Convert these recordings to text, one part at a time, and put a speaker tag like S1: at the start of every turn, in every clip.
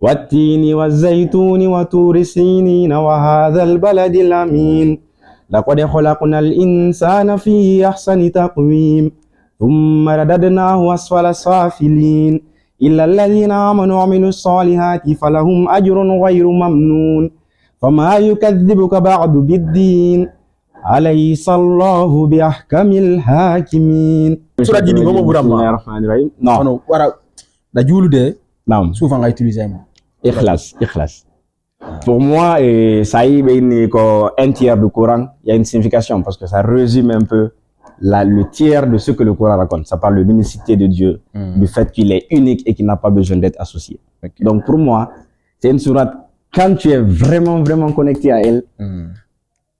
S1: والتين والزيتون وطور سينين وهذا البلد الأمين لقد خلقنا الإنسان في أحسن تقويم ثم رددناه أسفل سافلين إلا الذين آمنوا وعملوا الصالحات فلهم أجر غير ممنون فما يكذبك بعد بالدين أليس الله بأحكم الحاكمين.
S2: Sura dini ngomo burama.
S1: Non.
S2: Wara da julude.
S1: Non.
S2: Souvent on va utiliser moi.
S1: Ikhlas. Pour moi, ça y est, un tiers du Coran, il y a une signification parce que ça résume un peu le tiers de ce que le Coran raconte. Ça parle de l'unicité de Dieu, du fait qu'il est unique et qu'il n'a pas besoin d'être associé. Okay. Donc pour moi, c'est une sourate, quand tu es vraiment connecté à elle,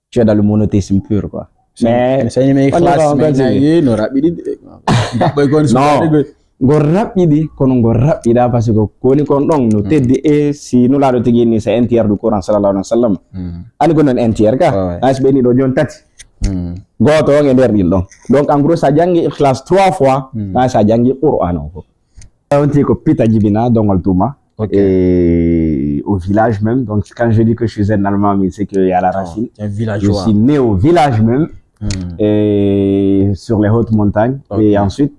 S1: tu es dans le monothéisme pur, quoi. Mais go rapide kono go rapida parce que koni kon don no teddi e si no laado tigi ni c'est un tiers du Coran sallallahu alaihi wasallam ani ko non un tiers ka as be ni do jon tati goto nge der dil donc en gros sa jangi ikhlas 3 fois sa jangi Qur'an ko on dit ko pita jibina dongol tuma et au village même. Donc quand je dis que je suis un Allemand, mais c'est qu'il y a la racine. Je suis né au village même et sur les hautes montagnes et ensuite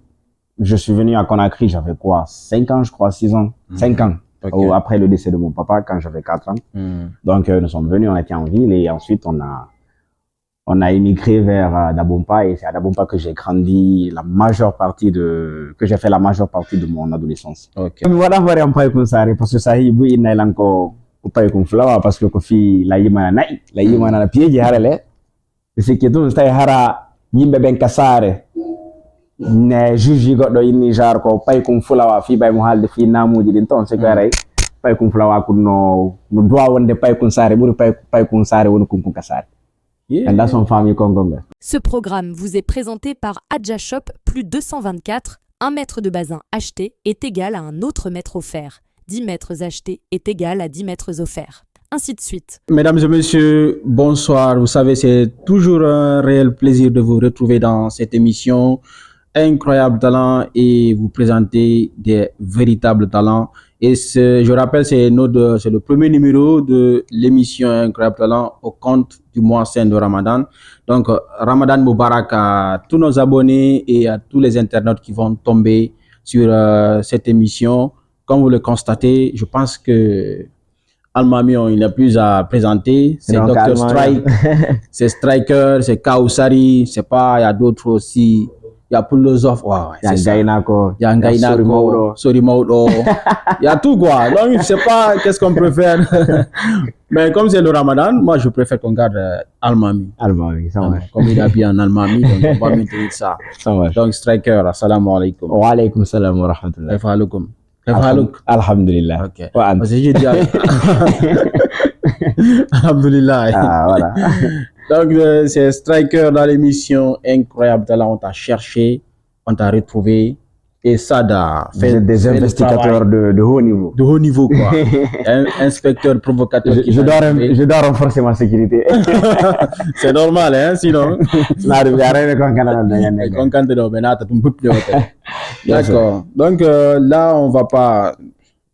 S1: je suis venu à Conakry, j'avais quoi, 5 ans je crois, 6 ans, 5 ans, après le décès de mon papa, quand j'avais 4 ans. Donc nous sommes venus, on était en ville et ensuite on a émigré vers Dabompa et c'est à Dabompa que j'ai grandi que j'ai fait la majeure partie de mon adolescence. Voilà, parce que ça y est, il y a encore parce que Kofi la yima na piedi harale c'est que tout ça hara yimbe ben kasare ne juji goddo inni jar ko pay kum fulawa fi bay mo halde fi namuji din ton se garay pay kum fulawa ko no doa wonde pay kum sare buri pay kum sare won kum kasare. And that's son famille Congonga.
S3: Ce programme vous est présenté par Adja Shop plus 224. 1 mètre de bazin acheté est égal à un autre mètre offert. 10 mètres achetés est égal à 10 mètres offerts. Ainsi de suite.
S2: Mesdames et messieurs, bonsoir. Vous savez, c'est toujours un réel plaisir de vous retrouver dans cette émission Incroyable Talent et vous présenter des véritables talents. Et je rappelle, c'est le premier numéro de l'émission Incroyable Talent au compte du mois saint de Ramadan. Donc, Ramadan Moubarak à tous nos abonnés et à tous les internautes qui vont tomber sur cette émission. Comme vous le constatez, je pense que Almamion, il n'a plus à présenter. C'est Dr Strike, c'est Striker, c'est Kausari, c'est pas, il y a d'autres aussi. Il y a Pulozov, il y a Ngainako, Sorimaudo, il y a tout quoi. Donc je ne sais pas qu'est-ce qu'on préfère. Mais comme c'est le Ramadan, moi je préfère qu'on garde Almami.
S1: Almami, ça va.
S2: Comme il a bien Almami, donc on va maintenir ça. Ça va. Donc Striker, assalamu alaikum.
S1: Wa alaikum salam wa rahmatullah. Alhamdulillah.
S2: Ok. Parce que j'ai dit Alhamdulillah.
S1: Ah voilà.
S2: Donc, c'est Striker dans l'émission Incroyable Talent. On t'a cherché, on t'a retrouvé. Et Sada
S1: fait des investigateurs de haut niveau.
S2: De haut niveau, quoi. Inspecteur provocateur.
S1: Je dois renforcer ma sécurité.
S2: C'est normal, hein, sinon. D'accord. Donc, là, on va pas.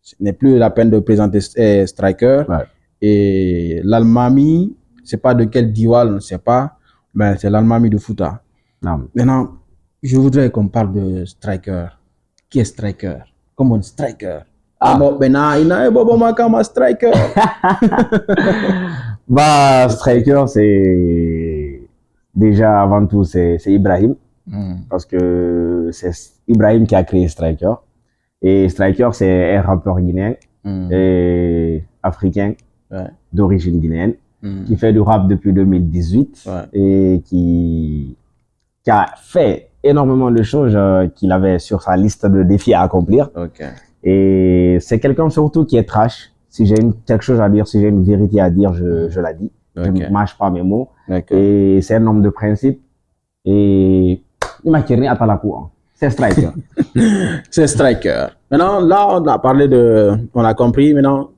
S2: Ce n'est plus la peine de présenter Striker. Ouais. Et l'Almami. C'est pas de quel diwal, on ne sait pas, mais c'est l'Almami de Fouta. Non. Maintenant, je voudrais qu'on parle de Striker. Qui est Striker? Comment Striker? Striker.
S1: Bah, Striker, c'est déjà avant tout, c'est Ibrahim. Parce que c'est Ibrahim qui a créé Striker. Et Striker, c'est un rappeur guinéen et africain d'origine guinéenne. Qui fait du rap depuis 2018 et qui a fait énormément de choses qu'il avait sur sa liste de défis à accomplir. Et c'est quelqu'un surtout qui est trash. Si j'ai quelque chose à dire, si j'ai une vérité à dire, je la dis. Je ne mâche pas mes mots. Et c'est un homme de principe. Et il m'a tiré à la cour. C'est Striker.
S2: C'est Striker. Maintenant, là, on a parlé on a compris. Maintenant,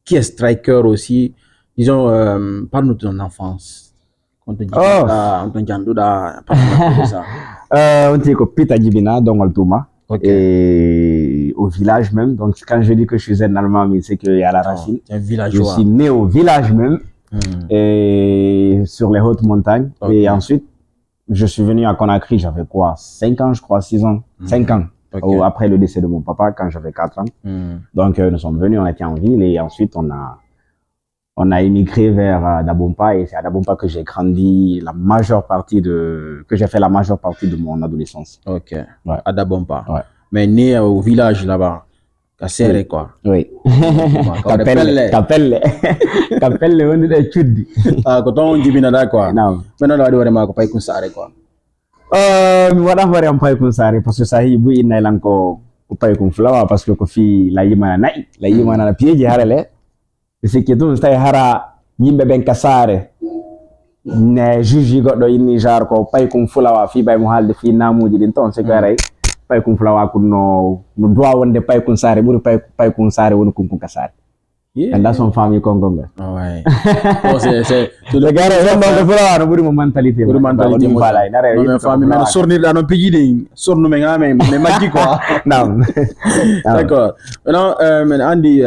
S2: qui est Striker aussi? Disons, parle-nous de ton enfance. On te dit ça, on te dit ça.
S1: On dit que Pita Jibina, Dongol Touma. Et au village même. Donc, quand je dis que je suis un Allemand, mais c'est qu'il y a la racine.
S2: C'est un
S1: Je
S2: villageois.
S1: suis né au village même, et sur les hautes montagnes. Et ensuite, je suis venu à Conakry, j'avais quoi, 5 ans, je crois, 6 ans, 5 ans. Après le décès de mon papa, quand j'avais 4 ans. Donc, nous sommes venus, on était en ville, et ensuite, on a émigré vers Dabompa, et c'est à Dabompa que j'ai grandi que j'ai fait la majeure partie de mon adolescence.
S2: Ok.
S1: Ouais.
S2: À Dabompa.
S1: Ouais.
S2: Mais né au village là-bas. Cassere, quoi.
S1: Oui. Capelle, on est chudi.
S2: Ah, quand on dit bien quoi.
S1: Non.
S2: Maintenant, on va dire que pas qu'on s'arrête, quoi.
S1: Mi wada hore am pay kun sare parce que sahi bu inna lanko ko pay kun flawa parce que ko fi la yima na piedi harale c'est que tout stay hara yimbe ben kasare ne juji goddo inni jar ko pay kun flawa fi bay mo halde fi namuji din ton c'est garay pay kun flawa kun no doa wonde pay kun sare buri pay kun sare woni kun kasare.
S2: Yeah.
S1: And that's son famille Congo.
S2: Ah ouais. Bon, c'est
S1: le gars est dans le flawa no buri mo mentalité.
S2: Buri mentalité mo
S1: bala na re.
S2: Mais famille mais sornir dans nos pays din sornu mais mais magi quoi.
S1: Non.
S2: D'accord. Maintenant Andy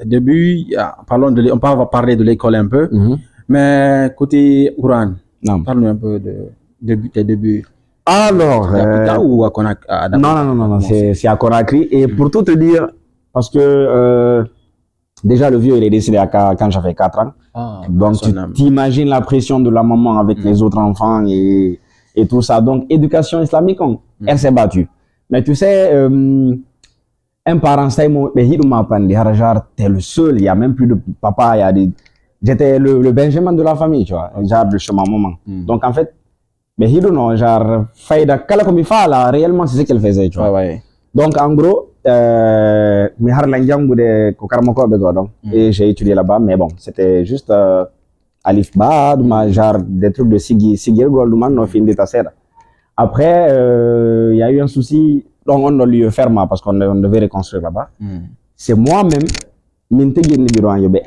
S2: début on va parler de l'école un peu. Mais côté Ouran, parle-nous un peu de tes débuts.
S1: Alors,
S2: ou à Conakry?
S1: Non, c'est à Conakry. Et pour tout te dire, parce que déjà le vieux il est décédé quand j'avais 4 ans. Donc tu t'imagines la pression de la maman avec les autres enfants et tout ça. Donc éducation islamique, elle s'est battue. Mais tu sais, un parent t'es le seul, il y a même plus de papa, j'étais le Benjamin de la famille, tu vois, genre chez ma maman. Donc en fait, mais non, genre faïda kala comme il fait là, réellement c'est ce qu'elle faisait, tu vois.
S2: Ouais.
S1: Donc en gros, mi har la jangude ko karmakobe godon et j'ai étudié là-bas, mais bon, c'était juste alif ba genre des trucs de sigir golduman no fin de tasera. Après il y a eu un souci, donc on a lieu ferme parce qu'on devait reconstruire là-bas. C'est moi-même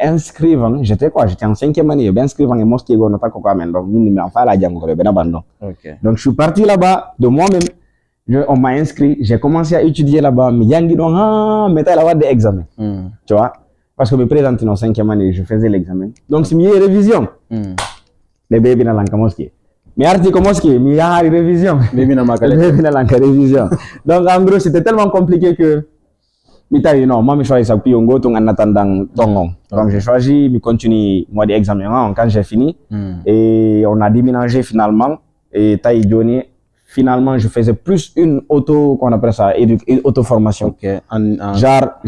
S1: inscrivant, j'étais en 5e année, inscrivant et mosquée go nota ko amen donc min en fa la jango be na bandon. Donc je suis parti là-bas de moi-même. On m'a inscrit, j'ai commencé à étudier là-bas, mais yangi donc mais t'as des examens. Tu vois, parce que me présenter en 5e année, je faisais l'examen. Donc c'est mieux révision. Les bébés dans la mosquée. Mais article mosquée, mais il y a révision. Bébé dans la révision. Donc en gros, c'était tellement compliqué que non, moi je choisis ça puis on go en attendant tongon. Donc j'ai choisi de continuer moi des examens quand j'ai fini et on a déménagé finalement et taille Johnny. Finalement, je faisais plus une qu'on appelle ça, une auto-formation. Genre,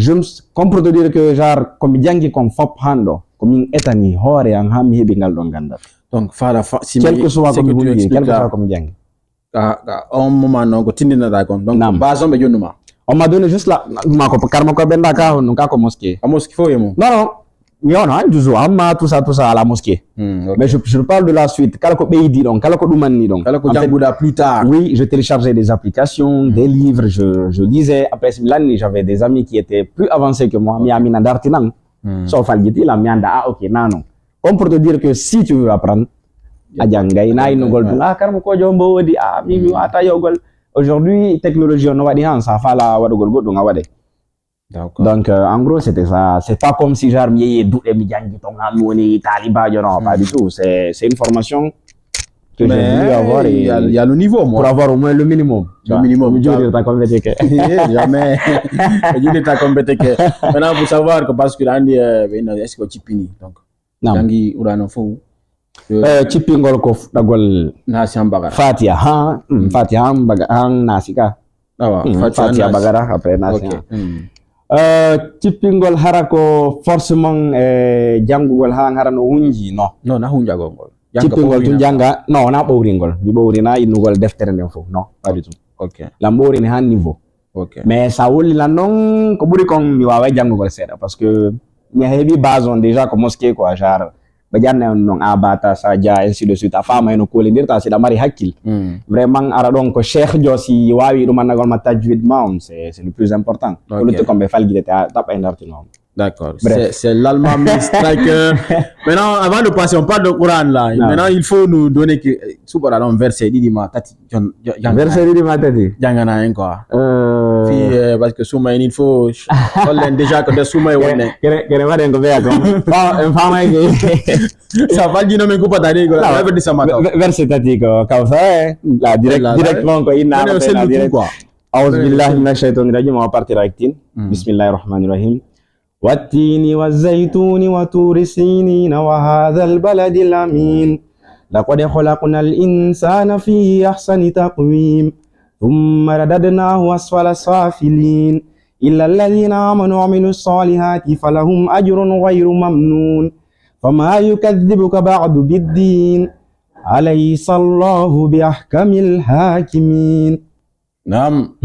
S1: comme pour te dire que, genre, comme il comme fop hando, comme une etani, hore, en ham, hebingal donganda.
S2: Donc,
S1: quel que soit comme il quel que soit comme yang.
S2: Un moment, non, continue d'accord. Donc, basons, mais
S1: on m'a donné juste là, ma ko benda ka, non, ka ko mosquée.
S2: À mosquée, faut y aller.
S1: Non. Tout ça à la mosquée. Mais je parle de la suite.
S2: Plus tard.
S1: Oui, je téléchargeais des applications, des livres, je lisais. Après l'année, j'avais des amis qui étaient plus avancés que moi. Sauf ok, non. Comme pour te dire que si tu veux apprendre, aujourd'hui, technologie, on va dire, ça fait la donc en gros c'était ça, c'est pas comme si genre pas du tout, c'est une formation que j'ai voulu avoir et
S2: il y a le niveau moi.
S1: Pour avoir au moins le minimum.
S2: Jamais. Maintenant faut savoir que parce que là est-ce que chipini donc dangi urano fou
S1: chipingol ko dagol
S2: nasi bagara
S1: Fatiha bagara nasika Fatiha bagara après nasi. Cipingol harako forcément jangugol ha harano hunji no
S2: na hunja gongol
S1: cipingol tun janga no na bowringol mi bowrina inugol deftere den fo non pas du tout. La mbowrini ha niveau mais ça woli la non ko buri kon mi wawa jangugol seda parce que mi hebi base on déjà ko mosquée quoi genre bajanna non abata saja ainsi de suite afama eno ko lendir ta sida mari hakil vraiment ara donc ko cheikh josi wawi dum managol ma tajwid maum c'est le plus important ko le comme fal gidete tap endarti non.
S2: D'accord, c'est l'allemand striker. Maintenant avant de passer on parle de Coran là. Maintenant il faut nous donner que subhanallah verset didi ma tati verset didi ma tati
S1: jangana
S2: en quoi Puis, parce que Souma, il faut déjà que de Souma est
S1: kere waden ko beya ko en fama
S2: ça va dire mais ko patari ko la veut dire ça mata
S1: verset tati ko kawsa la directement ko inna
S2: c'est le quoi
S1: أعوذ بالله من الشيطان الرجيم وبارتي رايكتين بسم الله الرحمن الرحيم والتين والزيتون وطور سينين وهذا البلد الأمين لقد خلقنا الإنسان في أحسن تقويم ثم رددناه أسفل سافلين إلا الذين آمنوا وعملوا الصالحات فلهم أجر غير ممنون فما يكذبك بعد بالدين أليس الله بأحكم الحاكمين.
S2: Naam.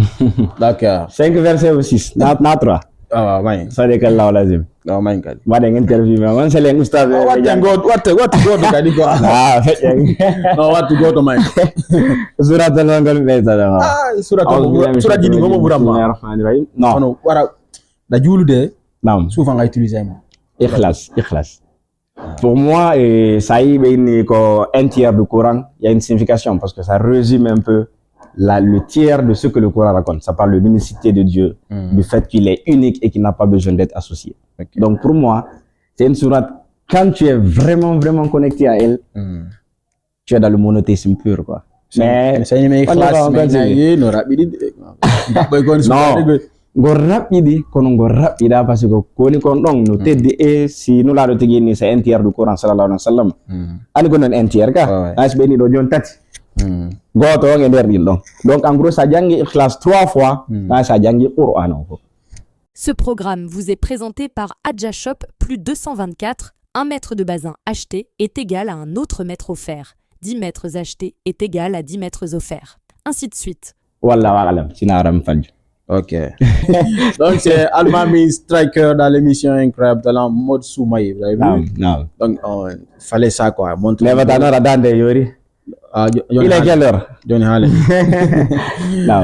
S2: D'accord.
S1: 5 versets ou 6 na 3
S2: ah ouais
S1: sadaka Allah lazim
S2: non man kadi
S1: wade interview ma man selen ustaz
S2: what go to kadi ko no what to go to man
S1: surat al-angal beta
S2: surat dini ngomo burama
S1: Bismillahirrahmanirrahim non
S2: wara da julude
S1: naam
S2: souvent nga utiliser mo
S1: ikhlas pour moi ça y est ko un tiers du Coran, il y a une signification parce que ça résume un peu le tiers de ce que le Coran raconte. Ça parle de l'unicité de Dieu, du fait qu'il est unique et qu'il n'a pas besoin d'être associé. Okay. Donc pour moi, c'est une sourate, quand tu es vraiment connecté à elle, tu es dans le monothéisme pur, quoi. Mais go rapide kono go rapida parce que koni kon don no teddi e si no laado tigi ni c'est un tiers du Coran sallallahu alaihi wasallam ani ko non un tiers ka as be ni do jon tati goto nge der dil donc en gros ça jangi ikhlas 3 fois ça jangi Qur'an.
S3: Ce programme vous est présenté par Adja Shop plus 224. 1 mètre de bazin acheté est égal à un autre mètre offert. 10 mètres achetés est égal à 10 mètres offerts. Ainsi de suite.
S1: Wallahu a'lam sinaram fadj.
S2: Ok. Donc c'est Almami Striker dans l'émission Incroyable Talent mode Soumaï, vous avez vu?
S1: Non.
S2: Donc fallait ça quoi.
S1: Mais va t'en avoir yori. Il est quelle heure?
S2: Johnny Halley.
S1: Non.